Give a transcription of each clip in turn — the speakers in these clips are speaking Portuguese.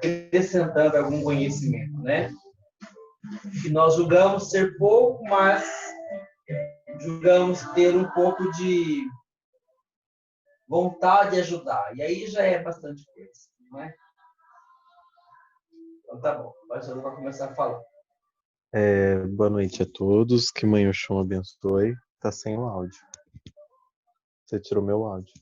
acrescentando algum conhecimento, né? Que nós julgamos ser pouco, mas julgamos ter um pouco de vontade de ajudar. E aí já é bastante coisa, não é? Então tá bom, pode começar a falar. Boa noite a todos, que Mãe Oxum abençoe. Tá sem o áudio. Você tirou meu áudio.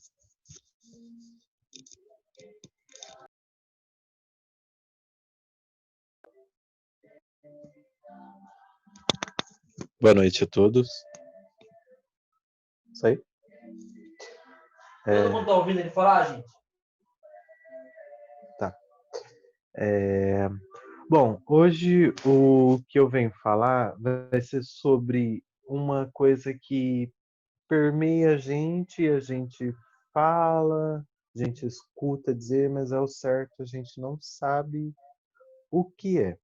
Boa noite a todos. Isso aí? Todo mundo tá ouvindo ele falar, gente? Tá. Bom, hoje o que eu venho falar vai ser sobre uma coisa que permeia a gente fala, a gente escuta dizer, mas ao certo a gente não sabe o que é.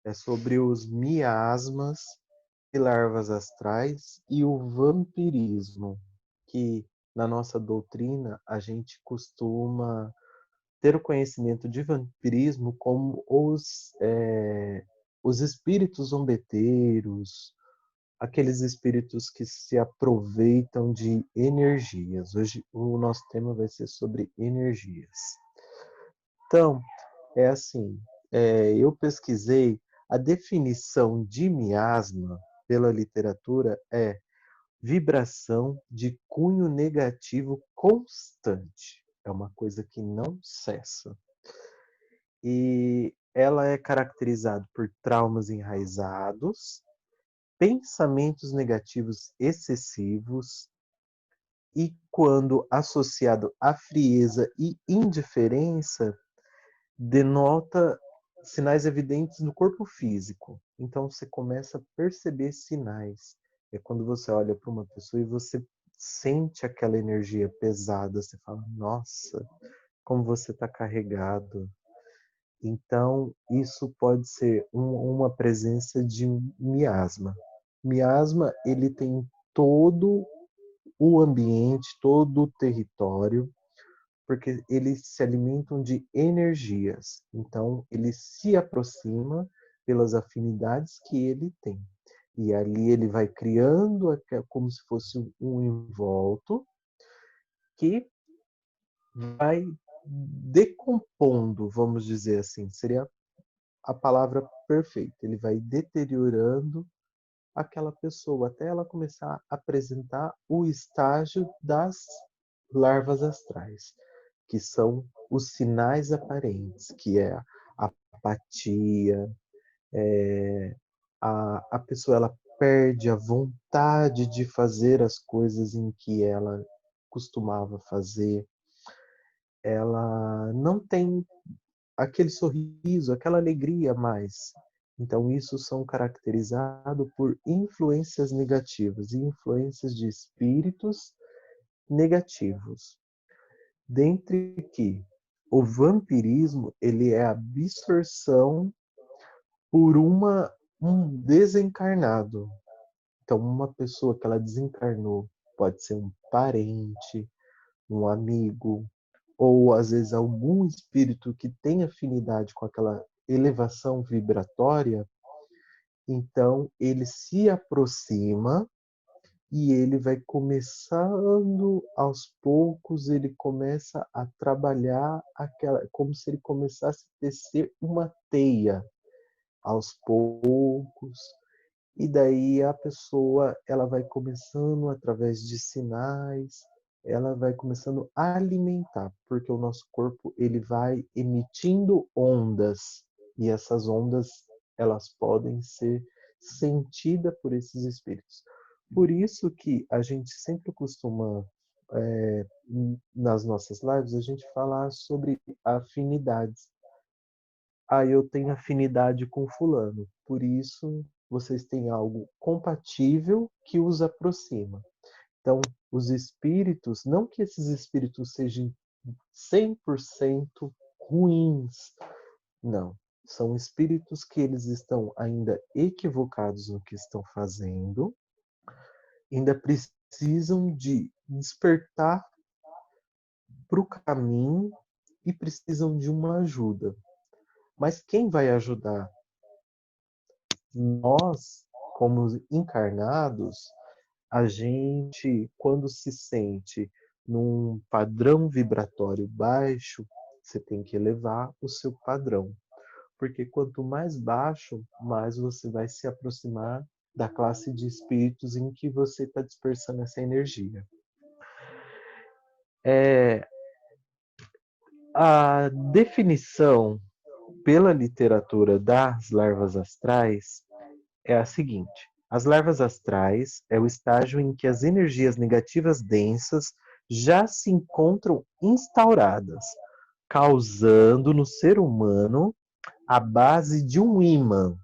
É sobre os miasmas e larvas astrais e o vampirismo, que na nossa doutrina a gente costuma ter o conhecimento de vampirismo como os espíritos zombeteiros, aqueles espíritos que se aproveitam de energias. Hoje o nosso tema vai ser sobre energias. Então, é assim, eu pesquisei a definição de miasma pela literatura é vibração de cunho negativo constante. É uma coisa que não cessa. E ela é caracterizada por traumas enraizados, pensamentos negativos excessivos e, quando associado à frieza e indiferença, denota sinais evidentes no corpo físico. Então você começa a perceber sinais. É quando você olha para uma pessoa e você sente aquela energia pesada, você fala: nossa, como você está carregado. Então, isso pode ser uma presença de miasma. Miasma, ele tem todo o ambiente, todo o território, porque eles se alimentam de energias. Então, ele se aproxima pelas afinidades que ele tem. E ali ele vai criando como se fosse um envolto que vai decompondo, vamos dizer assim, seria a palavra perfeita. Ele vai deteriorando aquela pessoa até ela começar a apresentar o estágio das larvas astrais, que são os sinais aparentes, que é a apatia, a pessoa ela perde a vontade de fazer as coisas em que ela costumava fazer, ela não tem aquele sorriso, aquela alegria mais. Então, isso são caracterizados por influências negativas e influências de espíritos negativos. Dentre que o vampirismo ele é a absorção por um desencarnado. Então, uma pessoa que ela desencarnou pode ser um parente, um amigo, ou às vezes algum espírito que tem afinidade com aquela elevação vibratória, então ele se aproxima e ele vai começando aos poucos, ele começa a trabalhar como se ele começasse a tecer uma teia aos poucos, e daí a pessoa ela vai começando através de sinais, ela vai começando a alimentar, porque o nosso corpo ele vai emitindo ondas, e essas ondas elas podem ser sentidas por esses espíritos. Por isso que a gente sempre costuma, nas nossas lives, a gente falar sobre afinidades. Eu tenho afinidade com fulano, por isso vocês têm algo compatível que os aproxima. Então, os espíritos, não que esses espíritos sejam 100% ruins, não. São espíritos que eles estão ainda equivocados no que estão fazendo, ainda precisam de despertar para o caminho e precisam de uma ajuda. Mas quem vai ajudar? Nós, como encarnados, a gente, quando se sente num padrão vibratório baixo, você tem que elevar o seu padrão. Porque quanto mais baixo, mais você vai se aproximar da classe de espíritos em que você está dispersando essa energia. A definição pela literatura das larvas astrais é a seguinte: as larvas astrais é o estágio em que as energias negativas densas já se encontram instauradas, causando no ser humano a base de um ímã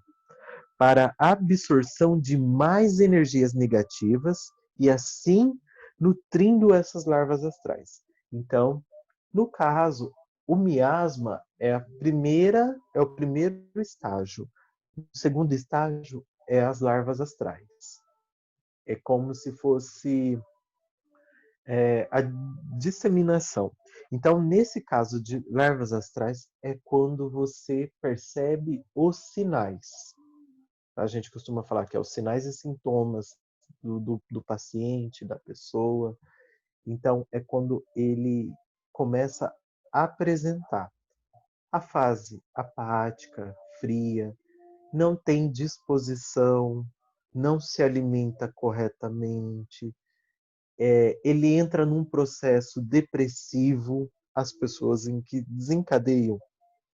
para a absorção de mais energias negativas e assim nutrindo essas larvas astrais. Então, no caso, o miasma é o primeiro estágio. O segundo estágio é as larvas astrais. É como se fosse a disseminação. Então, nesse caso de larvas astrais, é quando você percebe os sinais. A gente costuma falar que é os sinais e sintomas do paciente, da pessoa. Então, é quando ele começa a apresentar a fase apática, fria, não tem disposição, não se alimenta corretamente, ele entra num processo depressivo. As pessoas em que desencadeiam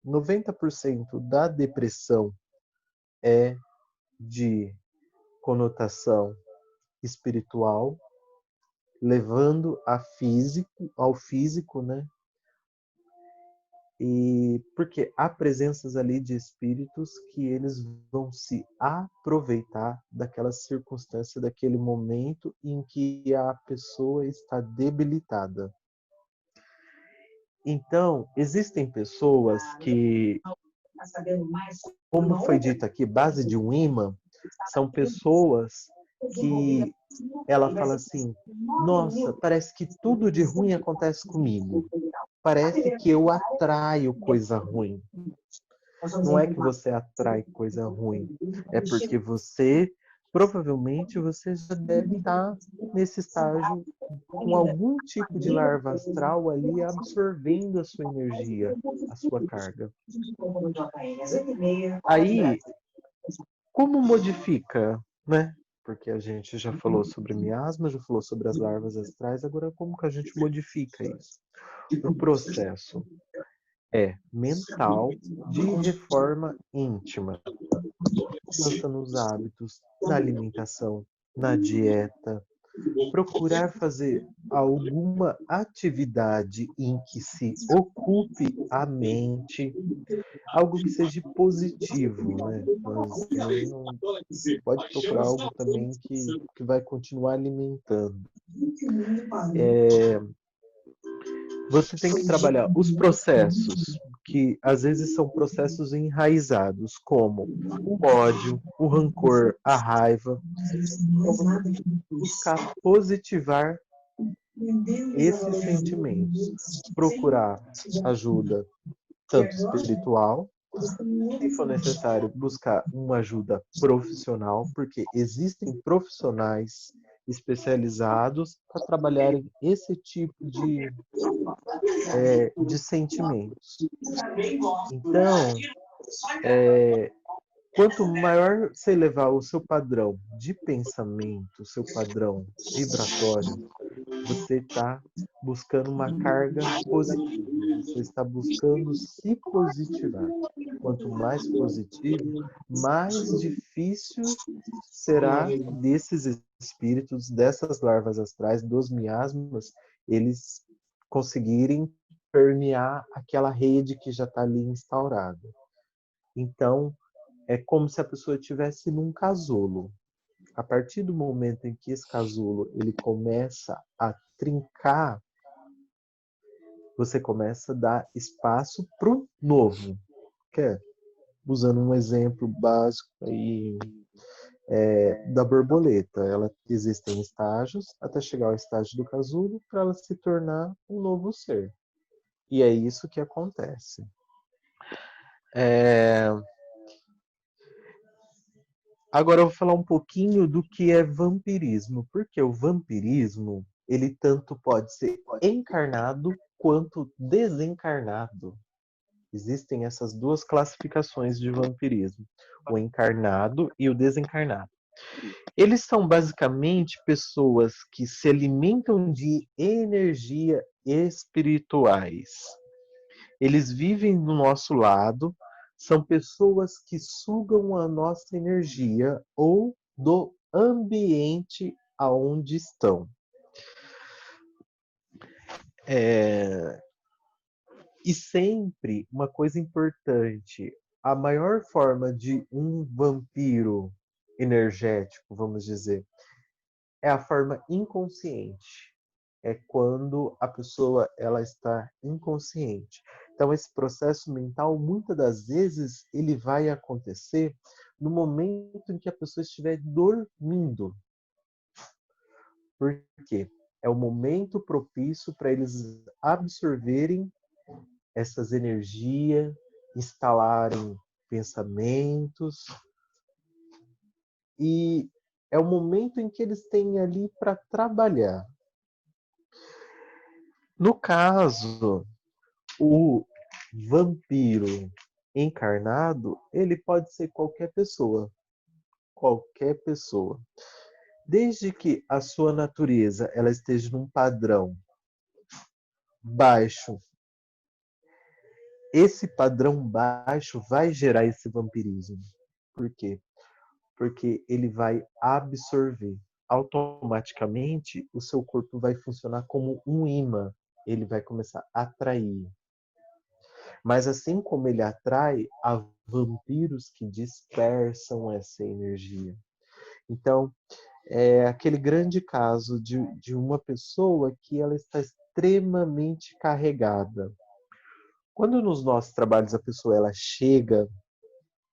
90% da depressão é de conotação espiritual, levando ao físico, né? E porque há presenças ali de espíritos que eles vão se aproveitar daquela circunstância, daquele momento em que a pessoa está debilitada. Então, existem pessoas que, como foi dito aqui, base de um imã, são pessoas que ela fala assim: nossa, parece que tudo de ruim acontece comigo. Parece que eu atraio coisa ruim. Não é que você atrai coisa ruim, é porque provavelmente você já deve estar nesse estágio com algum tipo de larva astral ali absorvendo a sua energia, a sua carga. Aí, como modifica, né? Porque a gente já falou sobre miasma, já falou sobre as larvas astrais, agora como que a gente modifica isso? O processo é mental de reforma íntima, mudança nos hábitos, na alimentação, na dieta, procurar fazer alguma atividade em que se ocupe a mente, algo que seja positivo, né? Mas aí não pode procurar algo também que vai continuar alimentando. Você tem que trabalhar os processos, que às vezes são processos enraizados, como o ódio, o rancor, a raiva. Então você tem que buscar positivar esses sentimentos, procurar ajuda tanto espiritual, se for necessário, buscar uma ajuda profissional, porque existem profissionais especializados para trabalharem esse tipo de sentimentos. Então, quanto maior você elevar o seu padrão de pensamento, o seu padrão vibratório, você está buscando uma carga positiva. Você está buscando se positivar. Quanto mais positivo, mais difícil será desses espíritos, dessas larvas astrais, dos miasmas, eles conseguirem permear aquela rede que já está ali instaurada. Então, é como se a pessoa estivesse num casulo. A partir do momento em que esse casulo ele começa a trincar, você começa a dar espaço para o novo. Que é, usando um exemplo básico aí, da borboleta. Existem estágios até chegar ao estágio do casulo para ela se tornar um novo ser. E é isso que acontece. É, Agora eu vou falar um pouquinho do que é vampirismo, porque o vampirismo, ele tanto pode ser encarnado quanto desencarnado. Existem essas duas classificações de vampirismo, o encarnado e o desencarnado. Eles são basicamente pessoas que se alimentam de energia espirituais. Eles vivem do nosso lado, são pessoas que sugam a nossa energia ou do ambiente aonde estão. E sempre uma coisa importante, a maior forma de um vampiro energético, vamos dizer, é a forma inconsciente. É quando a pessoa ela está inconsciente. Então esse processo mental, muitas das vezes, ele vai acontecer no momento em que a pessoa estiver dormindo. Por quê? É o momento propício para eles absorverem essas energias, instalarem pensamentos e é o momento em que eles têm ali para trabalhar. No caso, o vampiro encarnado, ele pode ser qualquer pessoa. Qualquer pessoa. Desde que a sua natureza ela esteja num padrão baixo, esse padrão baixo vai gerar esse vampirismo. Por quê? Porque ele vai absorver. Automaticamente, o seu corpo vai funcionar como um imã. Ele vai começar a atrair. Mas assim como ele atrai, há vampiros que dispersam essa energia. Então, é aquele grande caso de uma pessoa que ela está extremamente carregada. Quando nos nossos trabalhos a pessoa ela chega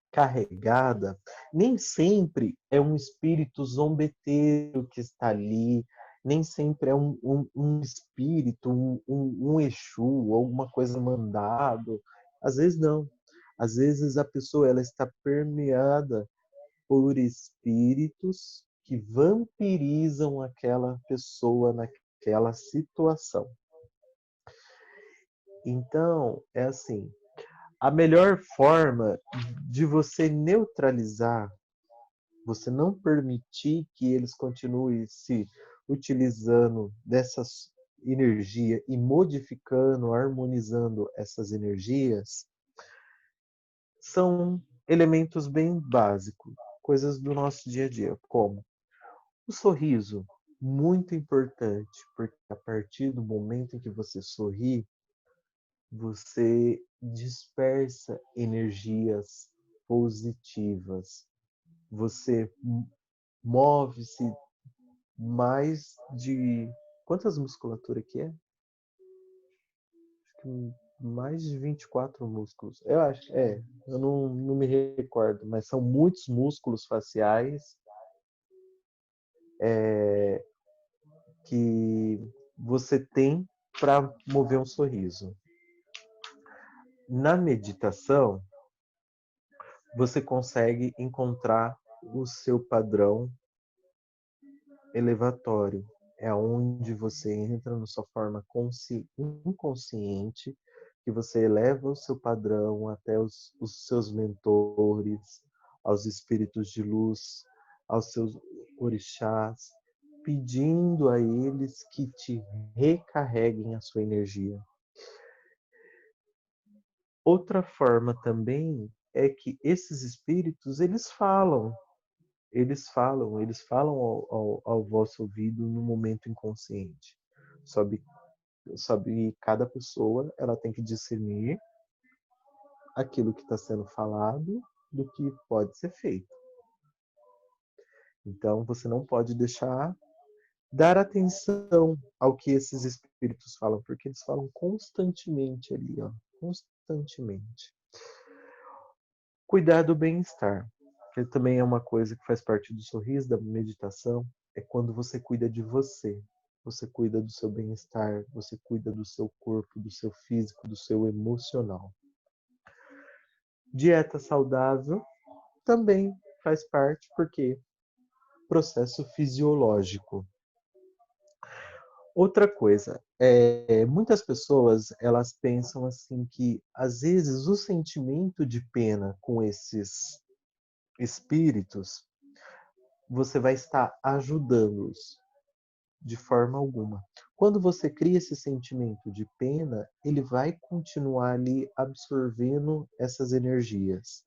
carregada, nem sempre é um espírito zombeteiro que está ali, nem sempre é um espírito, um Exu ou uma coisa mandado. Às vezes não. Às vezes a pessoa ela está permeada por espíritos que vampirizam aquela pessoa naquela situação. Então, é assim, a melhor forma de você neutralizar, você não permitir que eles continuem se utilizando dessas energia e modificando, harmonizando essas energias, são elementos bem básicos, coisas do nosso dia a dia, como o sorriso, muito importante, porque a partir do momento em que você sorri, você dispersa energias positivas. Você move-se mais de. Quantas musculatura que é? Acho que mais de 24 músculos. Eu acho, eu não me recordo, mas são muitos músculos faciais que você tem para mover um sorriso. Na meditação, você consegue encontrar o seu padrão elevatório. É onde você entra na sua forma inconsciente, que você eleva o seu padrão até os seus mentores, aos espíritos de luz, aos seus orixás, pedindo a eles que te recarreguem a sua energia. Outra forma também é que esses espíritos, eles falam ao vosso ouvido no momento inconsciente. Sabe, cada pessoa ela tem que discernir aquilo que está sendo falado do que pode ser feito. Então você não pode deixar dar atenção ao que esses espíritos falam, porque eles falam constantemente ali, ó, constantemente. Cuidar do bem-estar, que também é uma coisa que faz parte do sorriso, da meditação, é quando você cuida de você. Você cuida do seu bem-estar, você cuida do seu corpo, do seu físico, do seu emocional. Dieta saudável também faz parte, porque processo fisiológico. Outra coisa, muitas pessoas elas pensam assim que às vezes o sentimento de pena com esses espíritos, você vai estar ajudando-os de forma alguma. Quando você cria esse sentimento de pena, ele vai continuar ali absorvendo essas energias.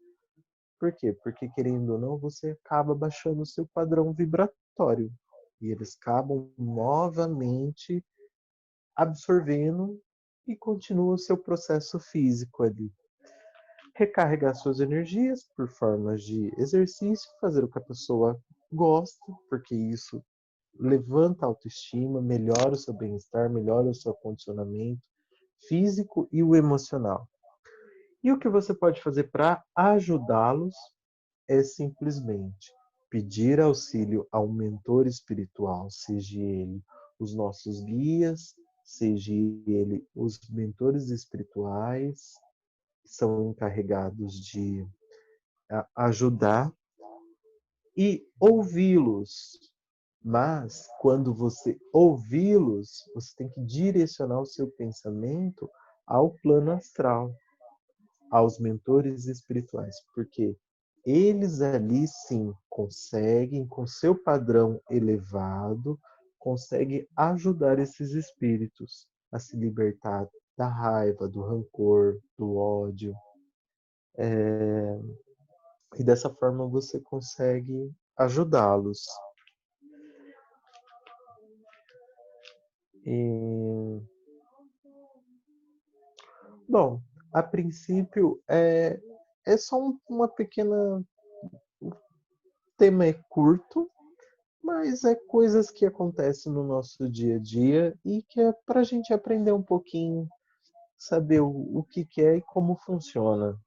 Por quê? Porque, querendo ou não, você acaba baixando o seu padrão vibratório. E eles acabam novamente absorvendo e continua o seu processo físico ali. Recarregar suas energias por formas de exercício, fazer o que a pessoa gosta, porque isso levanta a autoestima, melhora o seu bem-estar, melhora o seu condicionamento físico e o emocional. E o que você pode fazer para ajudá-los é simplesmente pedir auxílio a um mentor espiritual, seja ele os nossos guias, seja ele os mentores espirituais, que são encarregados de ajudar e ouvi-los. Mas, quando você ouvi-los, você tem que direcionar o seu pensamento ao plano astral, aos mentores espirituais, porque eles ali sim conseguem, com seu padrão elevado, conseguem ajudar esses espíritos a se libertar da raiva, do rancor, do ódio. E dessa forma você consegue ajudá-los. E, bom, a princípio é só uma pequena. O tema é curto, mas é coisas que acontecem no nosso dia a dia e que é para a gente aprender um pouquinho, saber o que é e como funciona.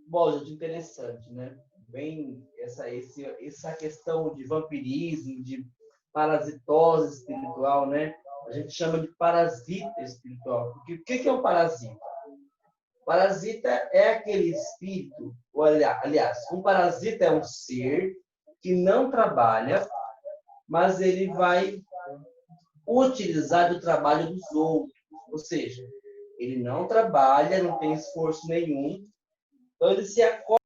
Bom, gente, interessante, né? Bem, essa questão de vampirismo, de parasitose espiritual, né? A gente chama de parasita espiritual. Porque o que é um parasita? Parasita é aquele espírito, ou aliás, um parasita é um ser que não trabalha, mas ele vai utilizar do trabalho dos outros. Ou seja, ele não trabalha, não tem esforço nenhum, então ele se acopla.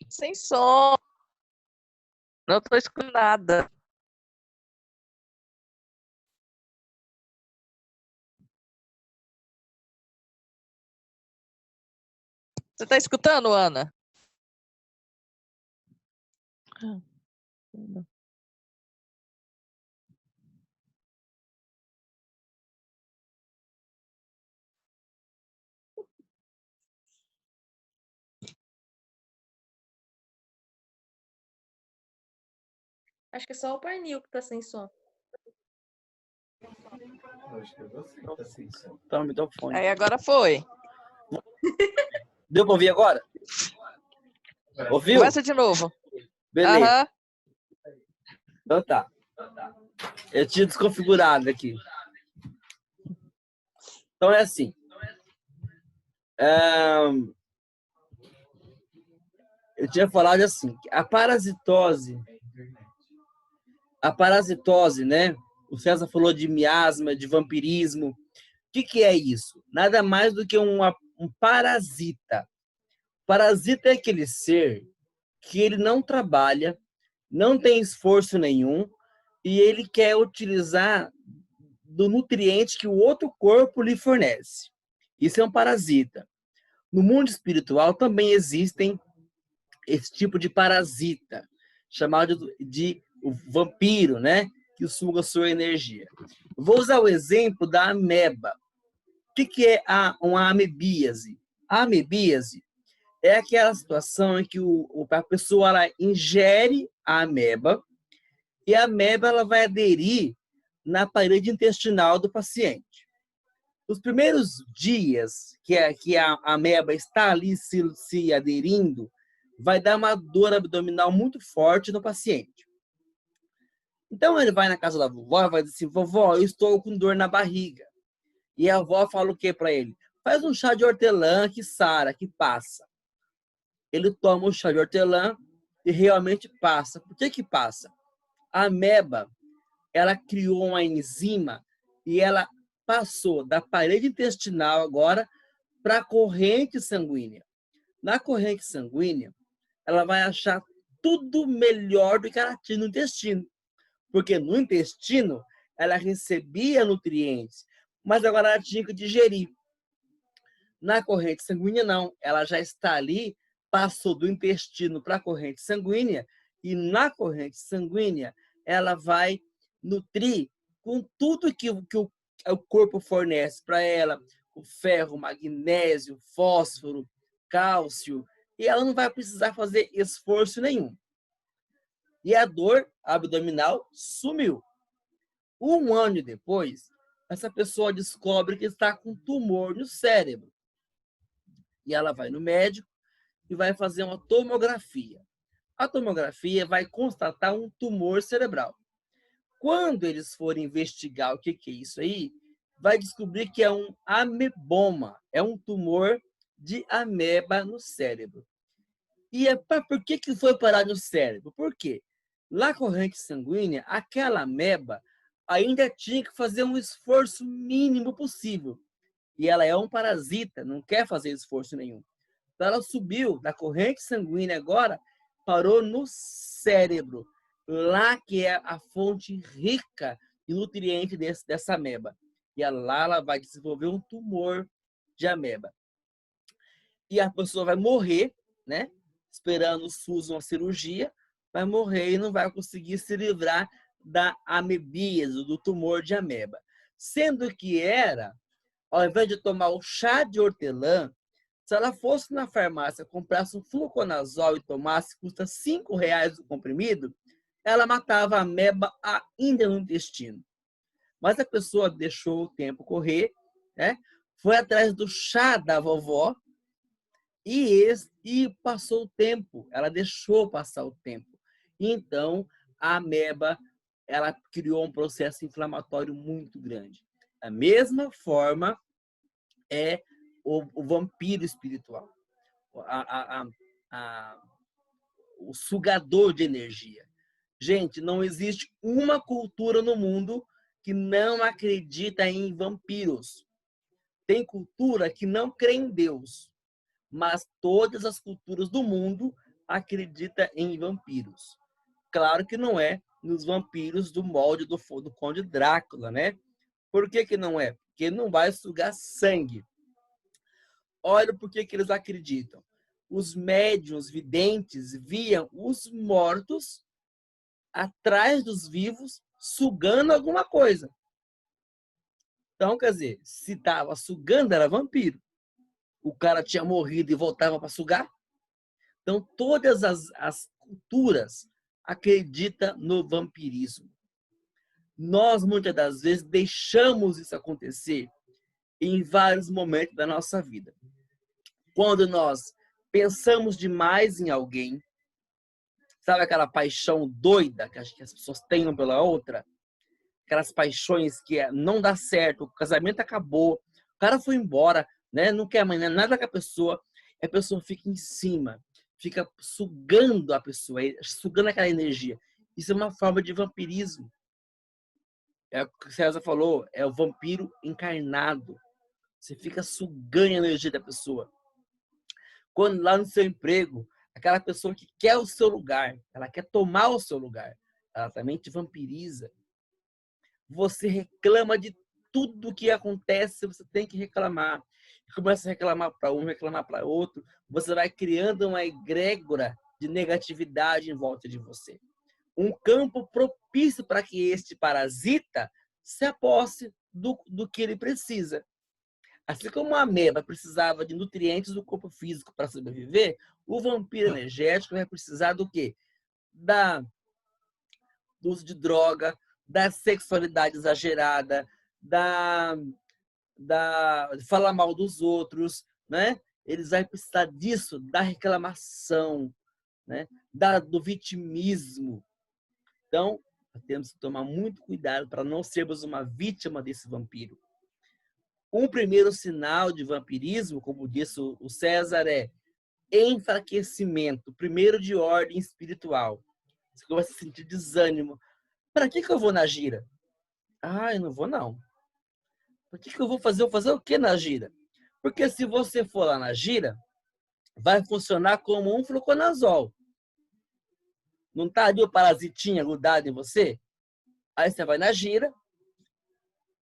Sem som. Não tô escutando nada. Você tá escutando, Ana? Acho que é só o pernil que tá sem som. Acho que é você que tá sem som. Tá no microfone. Aí agora foi. Deu pra ouvir agora? Ouviu? Começa de novo. Beleza. Aham. Então tá. Eu tinha desconfigurado aqui. Então é assim. Eu tinha falado assim, que a parasitose A parasitose, né? O César falou de miasma, de vampirismo. O que é isso? Nada mais do que um parasita. Parasita é aquele ser que ele não trabalha, não tem esforço nenhum e ele quer utilizar do nutriente que o outro corpo lhe fornece. Isso é um parasita. No mundo espiritual também existem esse tipo de parasita, chamado de vampiro, né? Que suga sua energia. Vou usar o exemplo da ameba. O que é uma amebíase? A amebíase é aquela situação em que a pessoa ela ingere a ameba e a ameba ela vai aderir na parede intestinal do paciente. Nos primeiros dias que a ameba está ali se aderindo, vai dar uma dor abdominal muito forte no paciente. Então ele vai na casa da vovó e vai dizer assim, vovó, eu estou com dor na barriga. E a avó fala o que para ele? Faz um chá de hortelã que sara, que passa. Ele toma o chá de hortelã e realmente passa. Por que passa? A ameba, ela criou uma enzima e ela passou da parede intestinal agora para a corrente sanguínea. Na corrente sanguínea, ela vai achar tudo melhor do que ela tinha no intestino. Porque no intestino, ela recebia nutrientes, mas agora ela tinha que digerir. Na corrente sanguínea, não. Ela já está ali, passou do intestino para a corrente sanguínea, e na corrente sanguínea, ela vai nutrir com tudo que o corpo fornece para ela, o ferro, magnésio, fósforo, cálcio, e ela não vai precisar fazer esforço nenhum. E a dor abdominal sumiu. Um ano depois, essa pessoa descobre que está com tumor no cérebro. E ela vai no médico e vai fazer uma tomografia. A tomografia vai constatar um tumor cerebral. Quando eles forem investigar o que é isso aí, vai descobrir que é um ameboma, é um tumor de ameba no cérebro. E por que foi parar no cérebro? Por quê? Na corrente sanguínea, aquela ameba ainda tinha que fazer um esforço mínimo possível. E ela é um parasita, não quer fazer esforço nenhum. Então ela subiu da corrente sanguínea agora, parou no cérebro, lá que é a fonte rica de nutrientes dessa ameba. E lá ela vai desenvolver um tumor de ameba. E a pessoa vai morrer, né? Esperando o SUS uma cirurgia, vai morrer e não vai conseguir se livrar da amebíase, do tumor de ameba. Sendo que ao invés de tomar o chá de hortelã, se ela fosse na farmácia, comprasse um fluconazol e tomasse, custa R$5 o comprimido, ela matava a ameba ainda no intestino. Mas a pessoa deixou o tempo correr, né? Foi atrás do chá da vovó e passou o tempo. Ela deixou passar o tempo. Então, a ameba ela criou um processo inflamatório muito grande. Da mesma forma, é o vampiro espiritual, o sugador de energia. Gente, não existe uma cultura no mundo que não acredita em vampiros. Tem cultura que não crê em Deus, mas todas as culturas do mundo acreditam em vampiros. Claro que não é nos vampiros do molde do Conde Drácula, né? Por que não é? Porque não vai sugar sangue. Olha por que eles acreditam. Os médiuns videntes viam os mortos atrás dos vivos sugando alguma coisa. Então, quer dizer, se estava sugando, era vampiro. O cara tinha morrido e voltava para sugar. Então, todas as culturas acreditam no vampirismo. Nós, muitas das vezes, deixamos isso acontecer em vários momentos da nossa vida. Quando nós pensamos demais em alguém, sabe aquela paixão doida que as pessoas têm uma pela outra? Aquelas paixões que não dá certo, o casamento acabou, o cara foi embora, né? Não quer mais nada com a pessoa fica em cima, fica sugando a pessoa, sugando aquela energia. Isso é uma forma de vampirismo. É o que o César falou, é o vampiro encarnado. Você fica sugando a energia da pessoa. Quando lá no seu emprego, aquela pessoa que quer o seu lugar, ela quer tomar o seu lugar, ela também te vampiriza. Você reclama de tudo que acontece, você tem que reclamar. Começa a reclamar para um, reclamar para outro. Você vai criando uma egrégora de negatividade em volta de você. Um campo propício para que este parasita se aposse do que ele precisa. Assim como a ameba precisava de nutrientes do corpo físico para sobreviver, o vampiro energético vai precisar do quê? Do uso de droga, da sexualidade exagerada, de falar mal dos outros, né? Eles vão precisar disso, da reclamação, né? Do vitimismo. Então, temos que tomar muito cuidado para não sermos uma vítima desse vampiro. Um primeiro sinal de vampirismo, como disse o César, é enfraquecimento, primeiro de ordem espiritual. Você começa a sentir desânimo. Para que eu vou na gira? Ah, eu não vou não. Para que eu vou fazer? Eu vou fazer o que na gira? Porque se você for lá na gira, vai funcionar como um fluconazol. Não está ali o parasitinha grudado em você? Aí você vai na gira,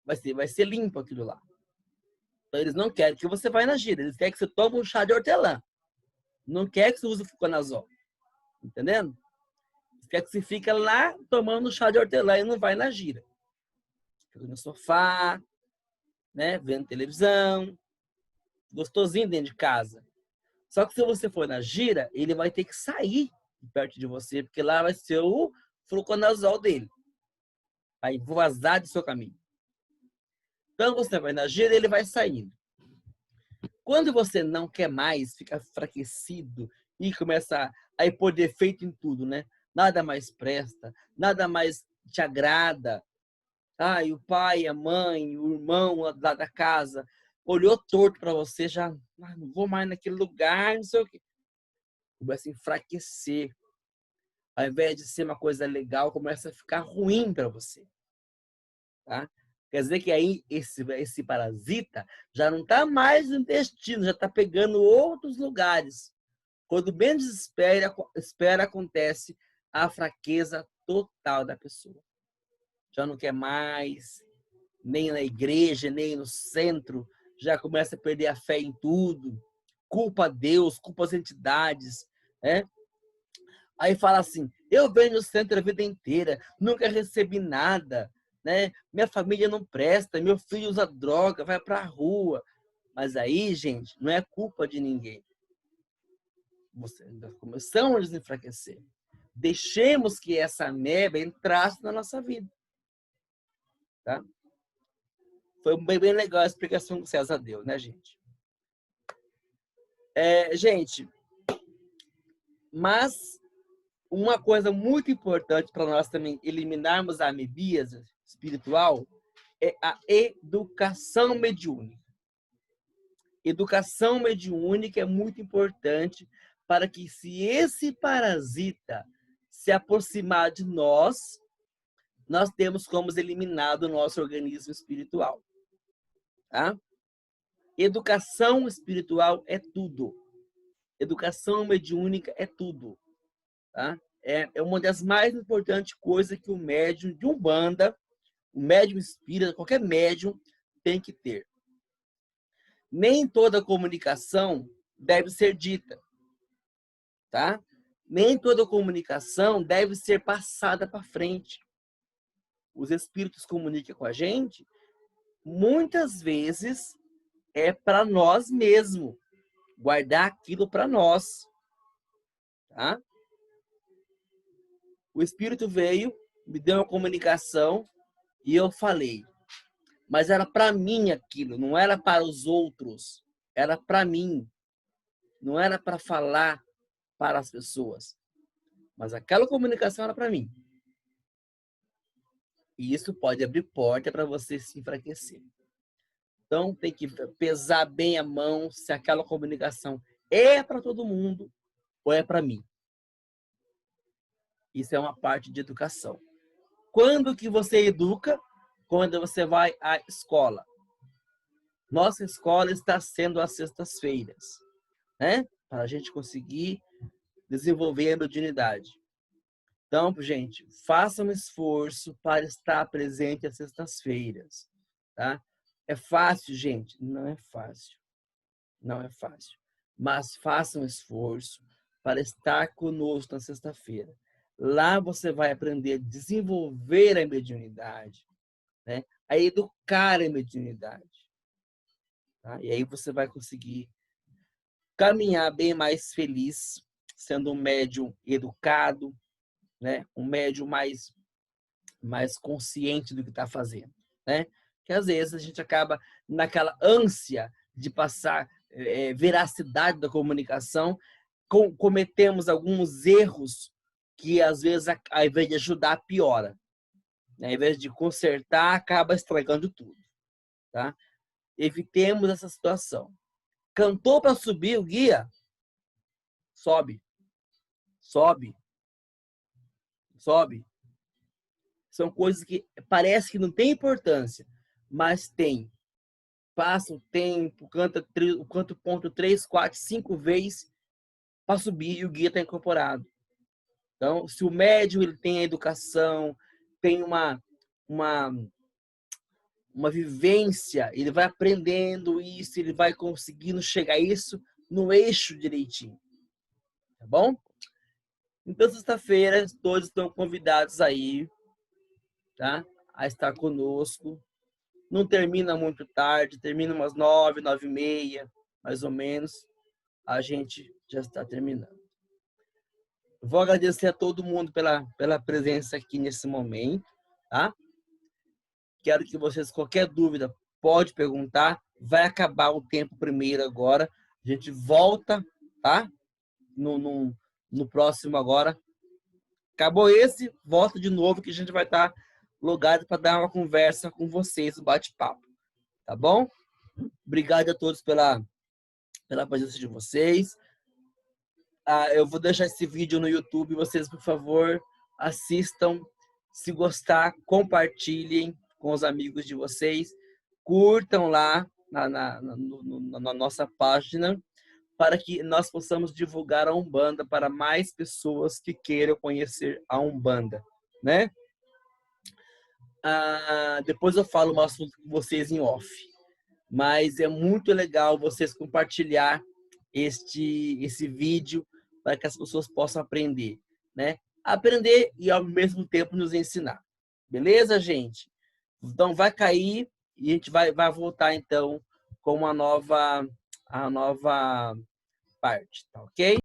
vai ser limpo aquilo lá. Então, eles não querem que você vá na gira. Eles querem que você tome um chá de hortelã. Não quer que você use o fluconazol. Entendendo? Eles querem que você fique lá tomando chá de hortelã e não vai na gira. Fica no sofá, né, vendo televisão, gostosinho dentro de casa. Só que se você for na gira, ele vai ter que sair de perto de você, porque lá vai ser o fluconazol dele. Vai vazar do seu caminho. Então você vai na gira e ele vai saindo. Quando você não quer mais, fica enfraquecido e começa a pôr defeito em tudo, né? Nada mais presta, nada mais te agrada. E o pai, a mãe, o irmão lá da casa olhou torto para você, já não vou mais naquele lugar, não sei o quê. Começa a enfraquecer. Ao invés de ser uma coisa legal, começa a ficar ruim para você. Tá? Quer dizer que aí esse parasita já não está mais no intestino, já está pegando outros lugares. Quando menos espera, acontece a fraqueza total da pessoa. Já não quer mais, nem na igreja, nem no centro, já começa a perder a fé em tudo, culpa Deus, culpa as entidades, né? Aí fala assim, eu venho no centro a vida inteira, nunca recebi nada, né? Minha família não presta, meu filho usa droga, vai pra rua. Mas aí, gente, não é culpa de ninguém. Nós começamos a nos enfraquecer. Deixemos que essa ameba entrasse na nossa vida. Tá? Foi bem legal a explicação que o César deu, né, gente? Gente, mas uma coisa muito importante para nós também eliminarmos a amebíase espiritual é a educação mediúnica. Educação mediúnica é muito importante para que, se esse parasita se aproximar de nós, nós temos como eliminar do nosso organismo espiritual. Tá? Educação espiritual é tudo. Educação mediúnica é tudo. Tá? É uma das mais importantes coisas que o médium de Umbanda, o médium espírita, qualquer médium, tem que ter. Nem toda comunicação deve ser dita. Tá? Nem toda comunicação deve ser passada para frente. Os espíritos comunicam com a gente, muitas vezes é para nós mesmos, guardar aquilo para nós. Tá? O espírito veio, me deu uma comunicação e eu falei. Mas era para mim aquilo, não era para os outros. Era para mim. Não era para falar para as pessoas. Mas aquela comunicação era para mim. E isso pode abrir porta para você se enfraquecer. Então, tem que pesar bem a mão se aquela comunicação é para todo mundo ou é para mim. Isso é uma parte de educação. Quando que você educa? Quando você vai à escola. Nossa escola está sendo às sextas-feiras, né? Para a gente conseguir desenvolver a mediunidade. Então, gente, faça um esforço para estar presente às sextas-feiras, tá? É fácil, gente? Não é fácil. Não é fácil. Mas faça um esforço para estar conosco na sexta-feira. Lá você vai aprender a desenvolver a mediunidade, né? A educar a mediunidade. Tá? E aí você vai conseguir caminhar bem mais feliz, sendo um médium educado, né? Um médium mais consciente do que está fazendo, né? Que às vezes a gente acaba naquela ânsia de passar veracidade da comunicação, cometemos alguns erros que às vezes, ao invés de ajudar, piora. Né? Ao invés de consertar, acaba estragando tudo, tá? Evitemos essa situação. Cantou para subir o guia? Sobe. Sobe. Sobe. São coisas que parece que não tem importância, mas tem. Passa o tempo, canta o ponto 3, 4, 5 vezes para subir e o guia está incorporado. Então, se o médium ele tem a educação, tem uma vivência, ele vai aprendendo isso, ele vai conseguindo chegar a isso no eixo direitinho. Tá bom? Então, sexta-feira, todos estão convidados aí, tá? A estar conosco. Não termina muito tarde, termina umas 9, 9h30, mais ou menos. A gente já está terminando. Vou agradecer a todo mundo pela presença aqui nesse momento, tá? Quero que vocês, qualquer dúvida, pode perguntar. Vai acabar o tempo primeiro agora. A gente volta, tá? No próximo agora. Acabou esse, volta de novo que a gente vai estar logado para dar uma conversa com vocês, um bate-papo. Tá bom? Obrigado a todos pela presença de vocês. Eu vou deixar esse vídeo no YouTube. Vocês, por favor, assistam. Se gostar, compartilhem com os amigos de vocês. Curtam lá na nossa página para que nós possamos divulgar a Umbanda para mais pessoas que queiram conhecer a Umbanda, né? Depois eu falo mais com vocês em off. Mas é muito legal vocês compartilhar esse vídeo para que as pessoas possam aprender, né? Aprender e ao mesmo tempo nos ensinar. Beleza, gente? Então vai cair e a gente vai voltar então com a nova parte, tá ok?